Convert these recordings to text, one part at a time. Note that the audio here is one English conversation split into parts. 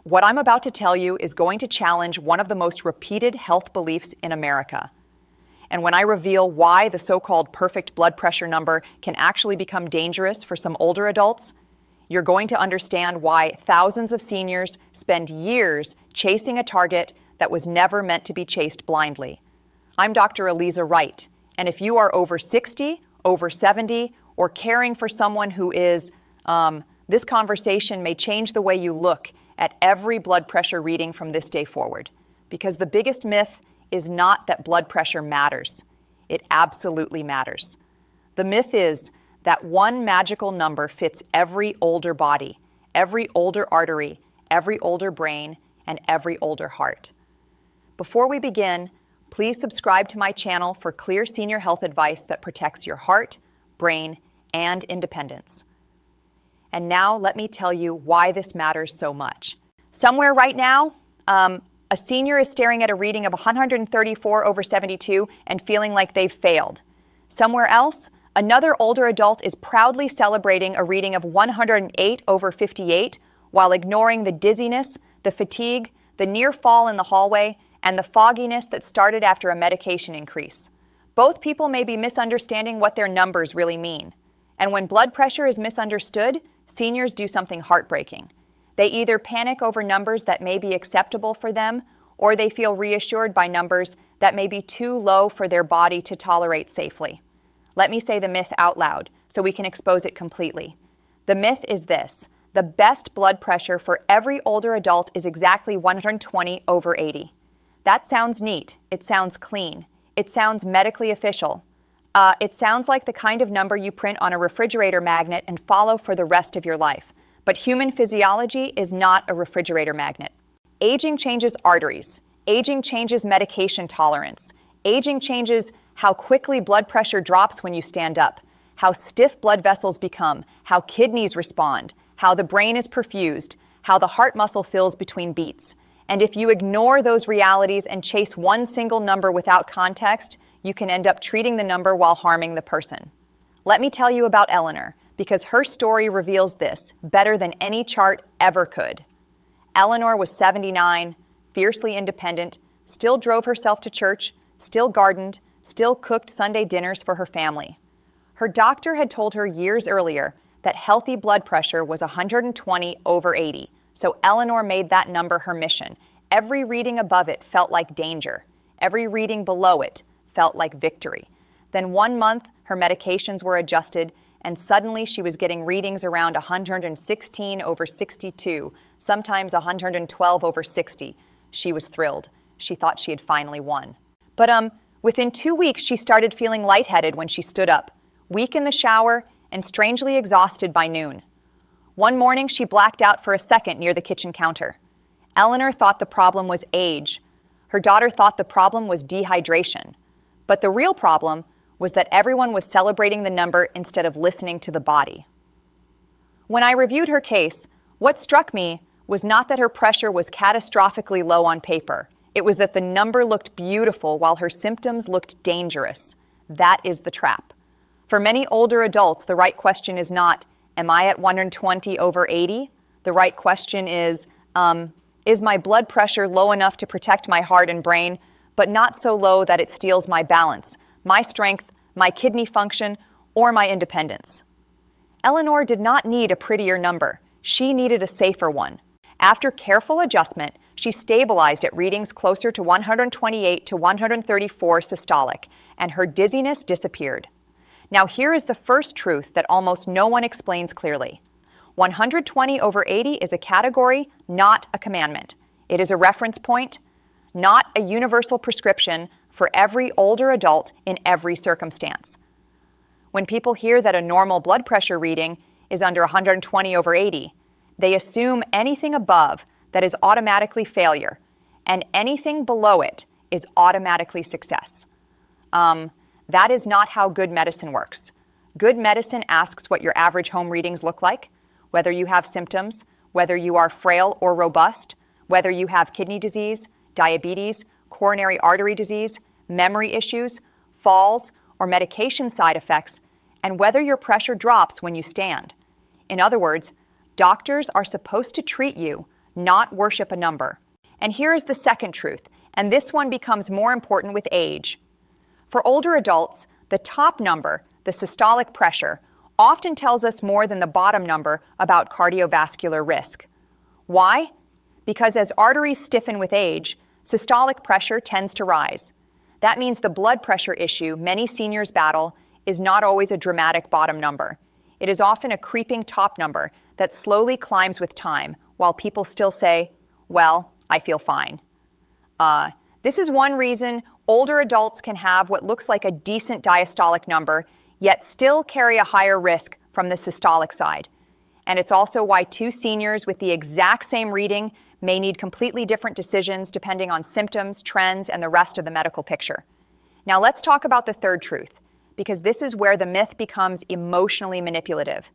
What I'm about to tell you is going to challenge one of the most repeated health beliefs in America. And when I reveal why the so-called perfect blood pressure number can actually become dangerous for some older adults, you're going to understand why thousands of seniors spend years chasing a target that was never meant to be chased blindly. I'm Dr. Aliza Wright, and if you are over 60, over 70, or caring for someone who is, this conversation may change the way you look at every blood pressure reading from this day forward. Because the biggest myth is not that blood pressure matters. It absolutely matters. The myth is that one magical number fits every older body, every older artery, every older brain, and every older heart. Before we begin, please subscribe to my channel for clear senior health advice that protects your heart, brain, and independence. And now let me tell you why this matters so much. Somewhere right now, a senior is staring at a reading of 134 over 72 and feeling like they've failed. Somewhere else, another older adult is proudly celebrating a reading of 108 over 58 while ignoring the dizziness, the fatigue, the near fall in the hallway, and the fogginess that started after a medication increase. Both people may be misunderstanding what their numbers really mean. And when blood pressure is misunderstood, seniors do something heartbreaking. They either panic over numbers that may be acceptable for them, or they feel reassured by numbers that may be too low for their body to tolerate safely. Let me say the myth out loud so we can expose it completely. The myth is this: the best blood pressure for every older adult is exactly 120 over 80. That sounds neat. It sounds clean. It sounds medically official. It sounds like the kind of number you print on a refrigerator magnet and follow for the rest of your life. But human physiology is not a refrigerator magnet. Aging changes arteries. Aging changes medication tolerance. Aging changes how quickly blood pressure drops when you stand up, how stiff blood vessels become, how kidneys respond, how the brain is perfused, how the heart muscle fills between beats. And if you ignore those realities and chase one single number without context, you can end up treating the number while harming the person. Let me tell you about Eleanor, because her story reveals this better than any chart ever could. Eleanor was 79, fiercely independent, still drove herself to church, still gardened, still cooked Sunday dinners for her family. Her doctor had told her years earlier that healthy blood pressure was 120 over 80, so Eleanor made that number her mission. Every reading above it felt like danger. Every reading below it felt like victory. Then 1 month, her medications were adjusted, and suddenly she was getting readings around 116 over 62, sometimes 112 over 60. She was thrilled. She thought she had finally won. But within 2 weeks, she started feeling lightheaded when she stood up, weak in the shower, and strangely exhausted by noon. One morning, she blacked out for a second near the kitchen counter. Eleanor thought the problem was age. Her daughter thought the problem was dehydration. But the real problem was that everyone was celebrating the number instead of listening to the body. When I reviewed her case, what struck me was not that her pressure was catastrophically low on paper. It was that the number looked beautiful while her symptoms looked dangerous. That is the trap. For many older adults, the right question is not, am I at 120 over 80? The right question is my blood pressure low enough to protect my heart and brain, but not so low that it steals my balance, my strength, my kidney function, or my independence? Eleanor did not need a prettier number. She needed a safer one. After careful adjustment, she stabilized at readings closer to 128 to 134 systolic, and her dizziness disappeared. Now here is the first truth that almost no one explains clearly. 120 over 80 is a category, not a commandment. It is a reference point, not a universal prescription for every older adult in every circumstance. When people hear that a normal blood pressure reading is under 120 over 80, they assume anything above that is automatically failure, and anything below it is automatically success. That is not how good medicine works. Good medicine asks what your average home readings look like, whether you have symptoms, whether you are frail or robust, whether you have kidney disease, diabetes, coronary artery disease, memory issues, falls, or medication side effects, and whether your pressure drops when you stand. In other words, doctors are supposed to treat you, not worship a number. And here is the second truth, and this one becomes more important with age. For older adults, the top number, the systolic pressure, often tells us more than the bottom number about cardiovascular risk. Why? Because as arteries stiffen with age, systolic pressure tends to rise. That means the blood pressure issue many seniors battle is not always a dramatic bottom number. It is often a creeping top number that slowly climbs with time, while people still say, well, I feel fine. This is one reason older adults can have what looks like a decent diastolic number, yet still carry a higher risk from the systolic side. And it's also why two seniors with the exact same reading may need completely different decisions depending on symptoms, trends, and the rest of the medical picture. Now let's talk about the third truth, because this is where the myth becomes emotionally manipulative.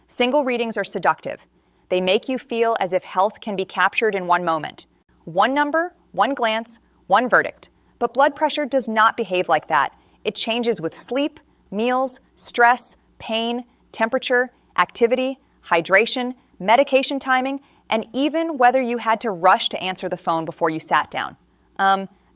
Single readings are seductive. They make you feel as if health can be captured in one moment. One number, one glance, one verdict. But blood pressure does not behave like that. It changes with sleep, meals, stress, pain, temperature, activity, hydration, medication timing, and even whether you had to rush to answer the phone before you sat down.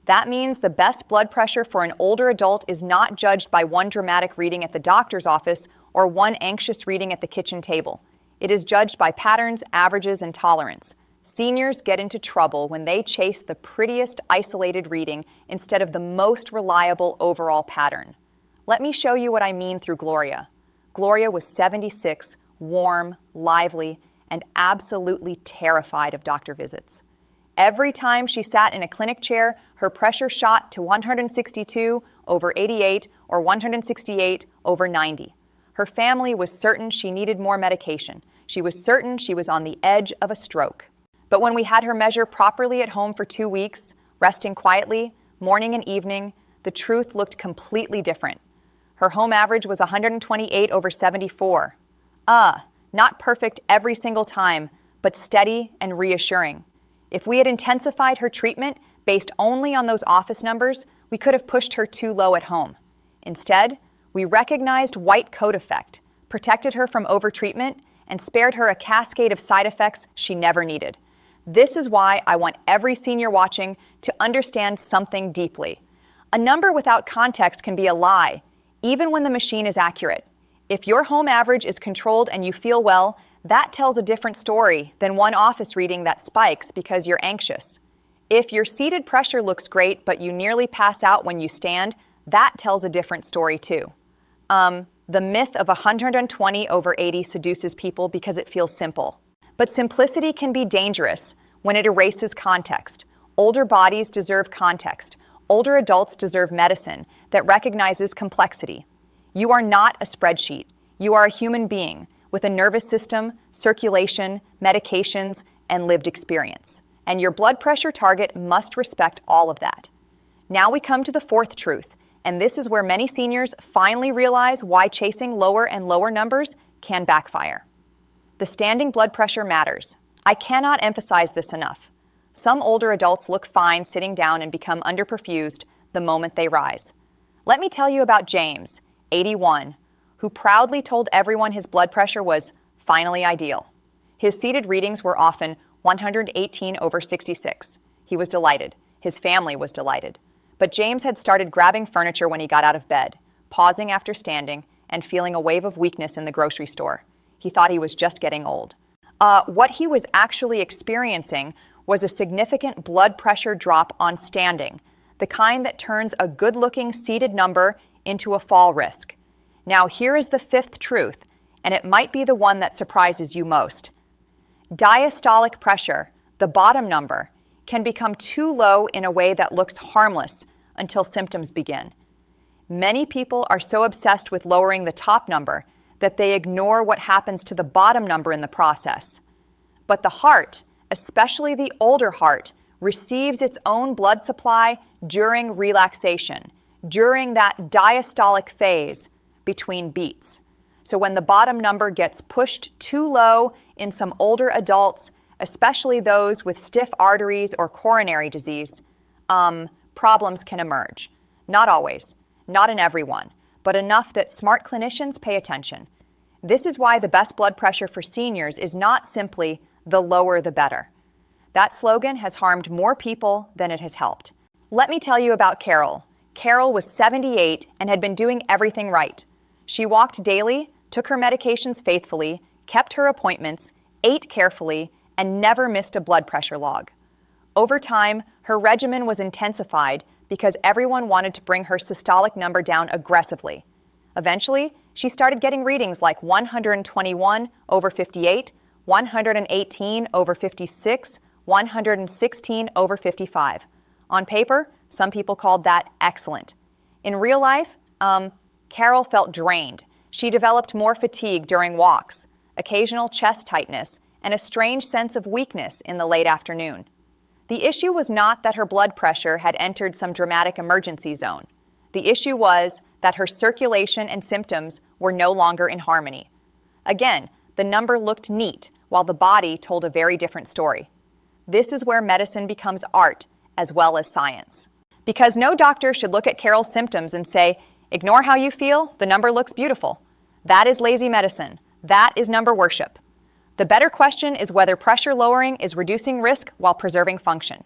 That means the best blood pressure for an older adult is not judged by one dramatic reading at the doctor's office or one anxious reading at the kitchen table. It is judged by patterns, averages, and tolerance. Seniors get into trouble when they chase the prettiest isolated reading instead of the most reliable overall pattern. Let me show you what I mean through Gloria. Gloria was 76, warm, lively, and absolutely terrified of doctor visits. Every time she sat in a clinic chair, her pressure shot to 162/88 or 168/90. Her family was certain she needed more medication. She was certain she was on the edge of a stroke. But when we had her measure properly at home for 2 weeks, resting quietly, morning and evening, the truth looked completely different. Her home average was 128/74. Not perfect every single time, but steady and reassuring. If we had intensified her treatment based only on those office numbers, we could have pushed her too low at home. Instead, we recognized white coat effect, protected her from overtreatment, and spared her a cascade of side effects she never needed. This is why I want every senior watching to understand something deeply. A number without context can be a lie, even when the machine is accurate. If your home average is controlled and you feel well, that tells a different story than one office reading that spikes because you're anxious. If your seated pressure looks great but you nearly pass out when you stand, that tells a different story too. The myth of 120/80 seduces people because it feels simple. But simplicity can be dangerous when it erases context. Older bodies deserve context. Older adults deserve medicine that recognizes complexity. You are not a spreadsheet. You are a human being with a nervous system, circulation, medications, and lived experience. And your blood pressure target must respect all of that. Now we come to the fourth truth, and this is where many seniors finally realize why chasing lower and lower numbers can backfire. The standing blood pressure matters. I cannot emphasize this enough. Some older adults look fine sitting down and become underperfused the moment they rise. Let me tell you about James, 81, who proudly told everyone his blood pressure was finally ideal. His seated readings were often 118/66. He was delighted. His family was delighted. But James had started grabbing furniture when he got out of bed, pausing after standing, and feeling a wave of weakness in the grocery store. He thought he was just getting old. What he was actually experiencing was a significant blood pressure drop on standing, the kind that turns a good-looking seated number into a fall risk. Now here is the fifth truth, and it might be the one that surprises you most. Diastolic pressure, the bottom number, can become too low in a way that looks harmless until symptoms begin. Many people are so obsessed with lowering the top number that they ignore what happens to the bottom number in the process. But the heart, especially the older heart, receives its own blood supply during relaxation, during that diastolic phase between beats. So when the bottom number gets pushed too low in some older adults, especially those with stiff arteries or coronary disease, problems can emerge. Not always, not in everyone, but enough that smart clinicians pay attention. This is why the best blood pressure for seniors is not simply the lower the better. That slogan has harmed more people than it has helped. Let me tell you about Carol. Carol was 78 and had been doing everything right. She walked daily, took her medications faithfully, kept her appointments, ate carefully, and never missed a blood pressure log. Over time, her regimen was intensified because everyone wanted to bring her systolic number down aggressively. Eventually, she started getting readings like 121 over 58, 118 over 56, 116 over 55. On paper, some people called that excellent. In real life, Carol felt drained. She developed more fatigue during walks, occasional chest tightness, and a strange sense of weakness in the late afternoon. The issue was not that her blood pressure had entered some dramatic emergency zone. The issue was that her circulation and symptoms were no longer in harmony. Again, the number looked neat, while the body told a very different story. This is where medicine becomes art as well as science. Because no doctor should look at Carol's symptoms and say, "Ignore how you feel, the number looks beautiful." That is lazy medicine. That is number worship. The better question is whether pressure lowering is reducing risk while preserving function.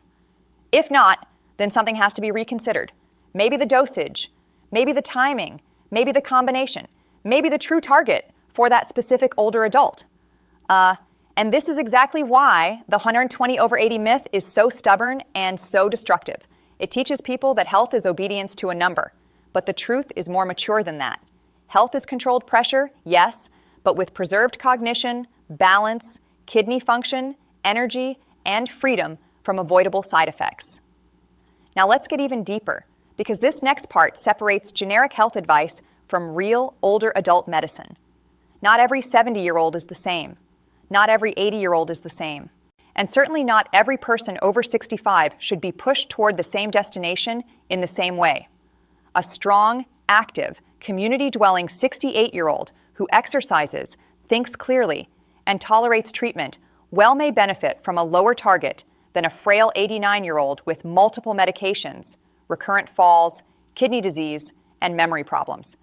If not, then something has to be reconsidered. Maybe the dosage, maybe the timing, maybe the combination, maybe the true target for that specific older adult. And this is exactly why the 120 over 80 myth is so stubborn and so destructive. It teaches people that health is obedience to a number, but the truth is more mature than that. Health is controlled pressure, yes, but with preserved cognition, balance, kidney function, energy, and freedom from avoidable side effects. Now let's get even deeper, because this next part separates generic health advice from real older adult medicine. Not every 70-year-old is the same. Not every 80-year-old is the same. And certainly not every person over 65 should be pushed toward the same destination in the same way. A strong, active, community-dwelling 68-year-old who exercises, thinks clearly, and tolerates treatment well may benefit from a lower target than a frail 89-year-old with multiple medications, recurrent falls, kidney disease, and memory problems.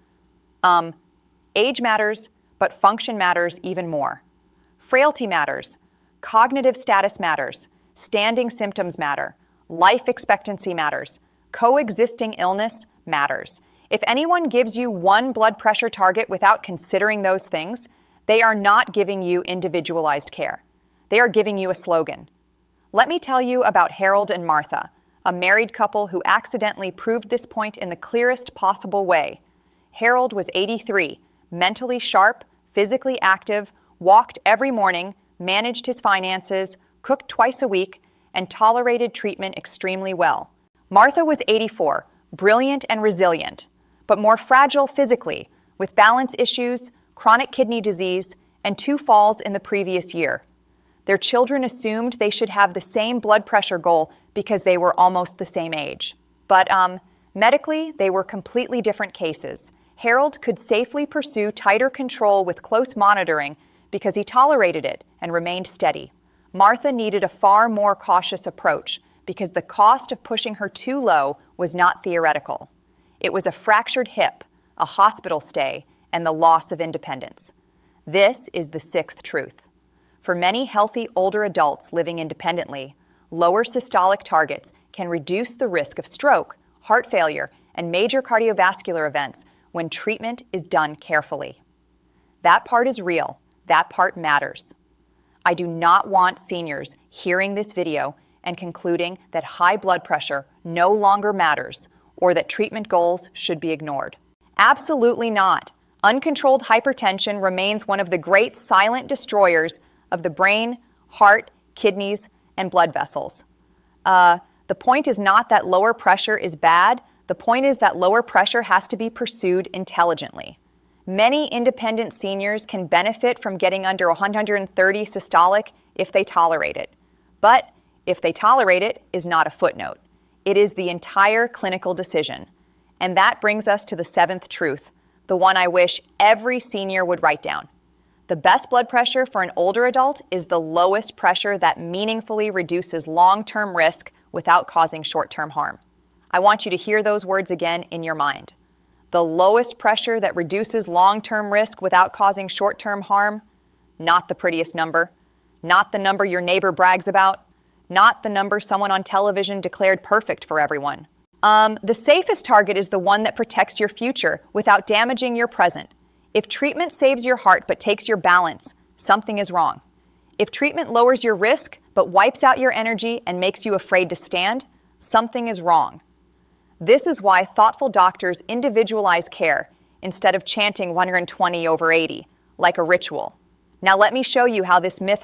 Age matters, but function matters even more. Frailty matters, cognitive status matters, standing symptoms matter, life expectancy matters, coexisting illness matters. If anyone gives you one blood pressure target without considering those things, they are not giving you individualized care. They are giving you a slogan. Let me tell you about Harold and Martha, a married couple who accidentally proved this point in the clearest possible way. Harold was 83, mentally sharp, physically active, walked every morning, managed his finances, cooked twice a week, and tolerated treatment extremely well. Martha was 84, brilliant and resilient, but more fragile physically, with balance issues, chronic kidney disease, and 2 falls in the previous year. Their children assumed they should have the same blood pressure goal because they were almost the same age. But medically, they were completely different cases. Harold could safely pursue tighter control with close monitoring because he tolerated it and remained steady. Martha needed a far more cautious approach because the cost of pushing her too low was not theoretical. It was a fractured hip, a hospital stay, and the loss of independence. This is the 6th truth. For many healthy older adults living independently, lower systolic targets can reduce the risk of stroke, heart failure, and major cardiovascular events when treatment is done carefully. That part is real. That part matters. I do not want seniors hearing this video and concluding that high blood pressure no longer matters or that treatment goals should be ignored. Absolutely not. Uncontrolled hypertension remains one of the great silent destroyers of the brain, heart, kidneys, and blood vessels. The point is not that lower pressure is bad. The point is that lower pressure has to be pursued intelligently. Many independent seniors can benefit from getting under 130 systolic if they tolerate it. But if they tolerate it is not a footnote. It is the entire clinical decision. And that brings us to the 7th truth, the one I wish every senior would write down. The best blood pressure for an older adult is the lowest pressure that meaningfully reduces long-term risk without causing short-term harm. I want you to hear those words again in your mind. The lowest pressure that reduces long-term risk without causing short-term harm, not the prettiest number, not the number your neighbor brags about, not the number someone on television declared perfect for everyone. The safest target is the one that protects your future without damaging your present. If treatment saves your heart but takes your balance, something is wrong. If treatment lowers your risk but wipes out your energy and makes you afraid to stand, something is wrong. This is why thoughtful doctors individualize care instead of chanting 120/80 like a ritual. Now let me show you how this myth